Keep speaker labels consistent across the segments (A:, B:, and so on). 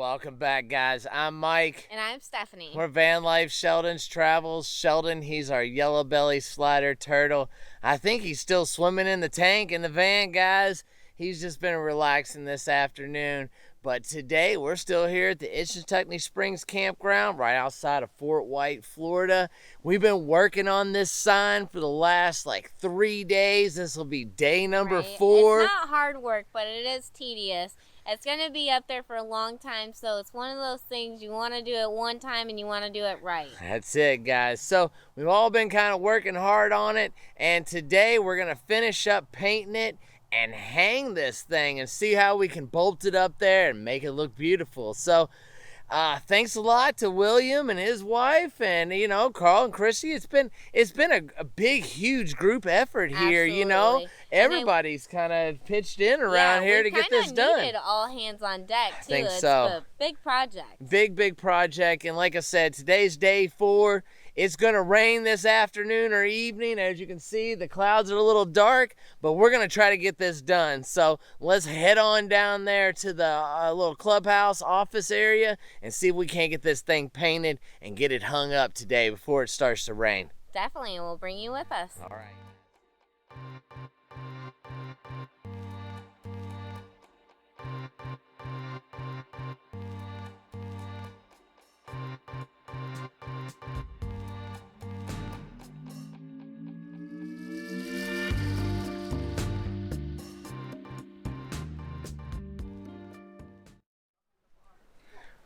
A: Welcome back, guys. I'm Mike.
B: And I'm Stephanie.
A: We're Vanlife, Sheldon's Travels. Sheldon, he's our yellow belly slider turtle. I think he's still swimming in the tank in the van, guys. He's just been relaxing this afternoon. But today, we're still here at the Ichetucknee Springs Campground right outside of Fort White, Florida. We've been working on this sign for the last, 3 days. This will be day number 4.
B: It's not hard work, but it is tedious. It's going to be up there for a long time, so it's one of those things you want to do it one time and you want to do it right.
A: That's it, guys. So we've all been kind of working hard on it, and today we're going to finish up painting it and hang this thing and see how we can bolt it up there and make it look beautiful. So thanks a lot to William and his wife, and Carl and Chrissy. It's been a big, huge group effort here.
B: Absolutely.
A: Everybody's kind of pitched in around here to get this done.
B: We needed all hands on deck too.
A: I think
B: it's
A: so.
B: a big project.
A: Big project, and like I said, today's day 4. It's gonna rain this afternoon or evening. As you can see, the clouds are a little dark, but we're gonna try to get this done. So let's head on down there to the little clubhouse office area and see if we can't get this thing painted and get it hung up today before it starts to rain.
B: Definitely, and we'll bring you with us.
A: All right.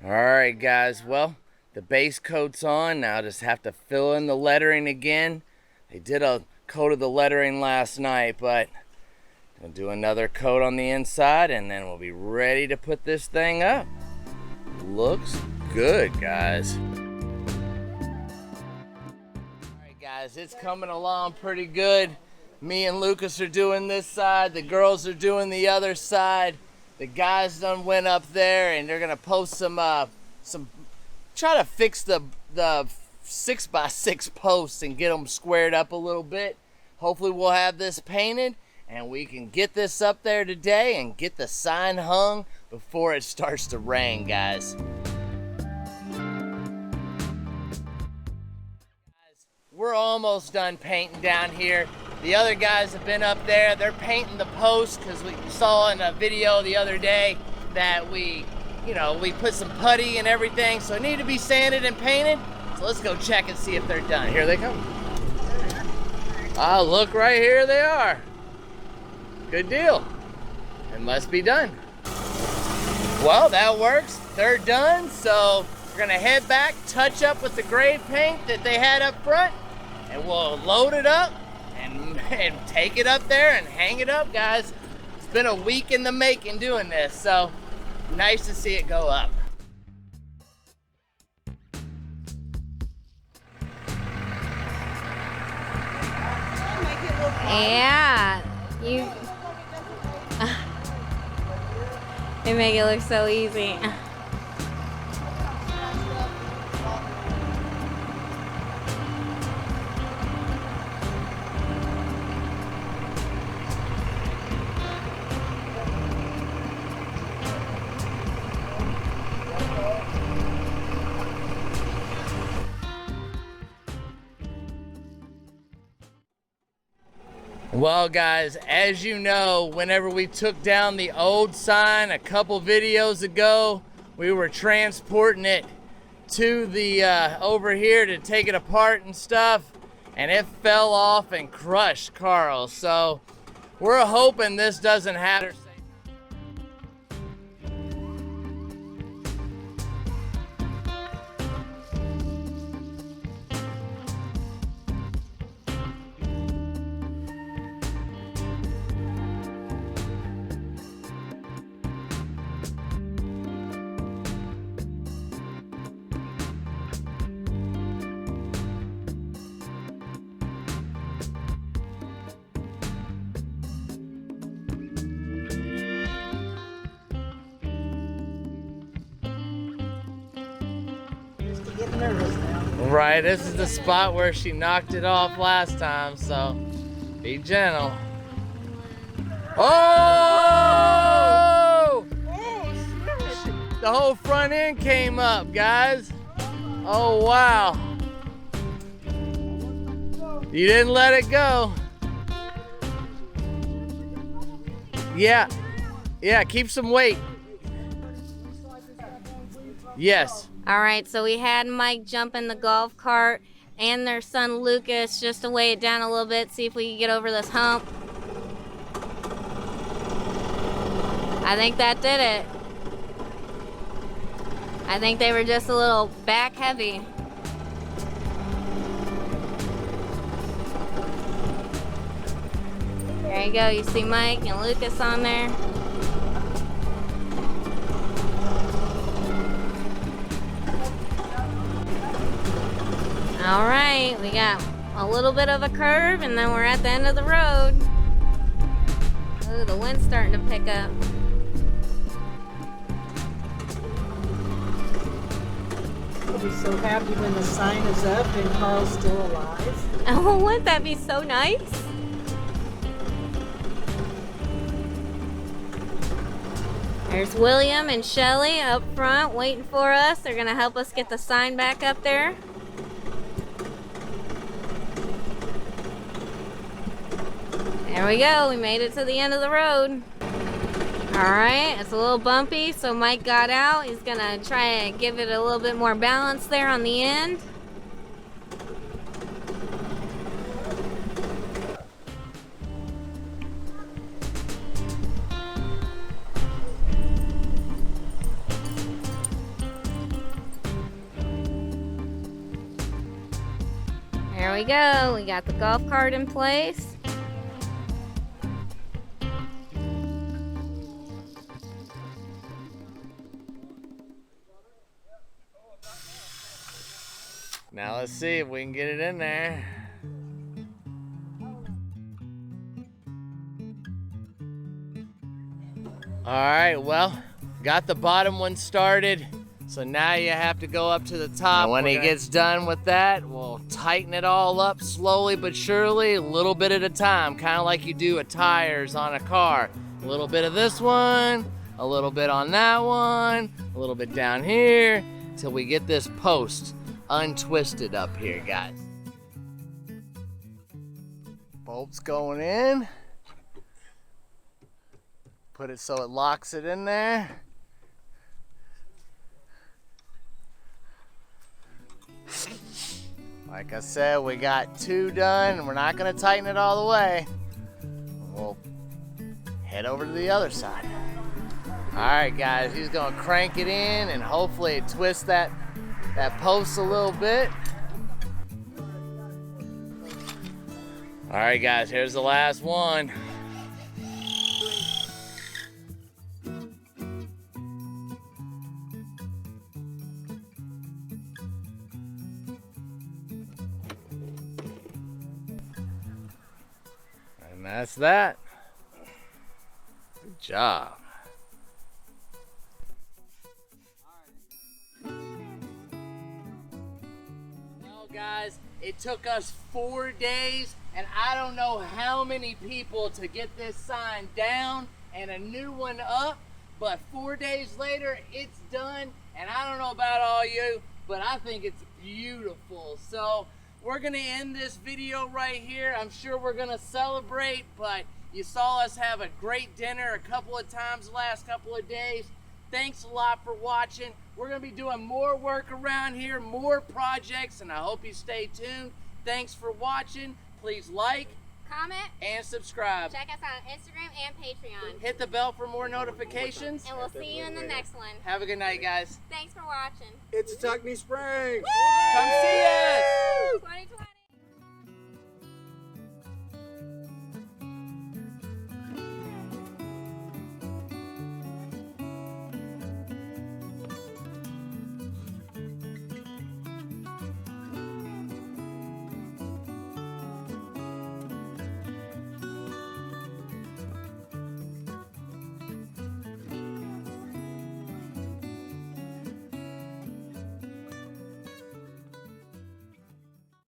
A: Alright guys, well, the base coat's on. Now I just have to fill in the lettering again. They did a coat of the lettering last night, but we'll do another coat on the inside and then we'll be ready to put this thing up. Looks good, guys. Alright guys, it's coming along pretty good. Me and Lucas are doing this side, the girls are doing the other side. The guys done went up there and they're gonna post some try to fix the 6x6 posts and get them squared up a little bit. Hopefully we'll have this painted and we can get this up there today and get the sign hung before it starts to rain, guys. We're almost done painting down here. The other guys have been up there. They're painting the posts because we saw in a video the other day that we put some putty and everything, so it need to be sanded and painted. So let's go check and see if they're done. Here they come. Oh, look right here they are. Good deal. It must be done. Well, that works. They're done, so we're gonna head back, touch up with the gray paint that they had up front, and we'll load it up and take it up there and hang it up, guys. It's been a week in the making doing this, so nice to see it go up.
B: Yeah, they make it look so easy.
A: Well guys, as you know, whenever we took down the old sign a couple videos ago, we were transporting it to the over here to take it apart and stuff, and it fell off and crushed Carl. So we're hoping this doesn't happen.
C: nervous now.
A: Right, this is the spot where she knocked it off last time, so be gentle. Oh! The whole front end came up, guys. Oh, wow. You didn't let it go. Yeah. Yeah, keep some weight. Yes.
B: All right, so we had Mike jump in the golf cart and their son Lucas just to weigh it down a little bit, see if we can get over this hump. I think that did it. I think they were just a little back heavy. There you go, you see Mike and Lucas on there. All right, we got a little bit of a curve and then we're at the end of the road. Ooh, the wind's starting to pick up.
C: I'll be so happy when the sign is up and Carl's still alive.
B: Oh, wouldn't that be so nice? There's William and Shelly up front waiting for us. They're gonna help us get the sign back up there. There we go, we made it to the end of the road. All right, it's a little bumpy, so Mike got out. He's gonna try and give it a little bit more balance there on the end. There we go, we got the golf cart in place.
A: Now let's see if we can get it in there. All right, well, got the bottom one started. So now you have to go up to the top. And when he gets done with that, we'll tighten it all up slowly but surely, a little bit at a time, kind of like you do with tires on a car. A little bit of this one, a little bit on that one, a little bit down here, till we get this post untwisted up here, guys. Bolt's going in. Put it so it locks it in there. Like I said, we got 2 done, and we're not gonna tighten it all the way. We'll head over to the other side. All right, guys, he's gonna crank it in, and hopefully it twists that post a little bit. All right, guys, here's the last one. And that's that. Good job. Well, guys, it took us 4 days, and I don't know how many people to get this sign down and a new one up, but 4 days later, it's done, and I don't know about all you, but I think it's beautiful. So we're gonna end this video right here. I'm sure we're gonna celebrate, but you saw us have a great dinner a couple of times the last couple of days. Thanks a lot for watching. We're gonna be doing more work around here, more projects, and I hope you stay tuned. Thanks for watching. Please like,
B: Comment,
A: and subscribe.
B: check us out on Instagram and Patreon.
A: Hit the bell for more notifications.
B: And we'll see you in the next one.
A: Have a good night, guys.
B: Thanks for watching.
D: It's Ichetucknee Spring.
A: Come see us.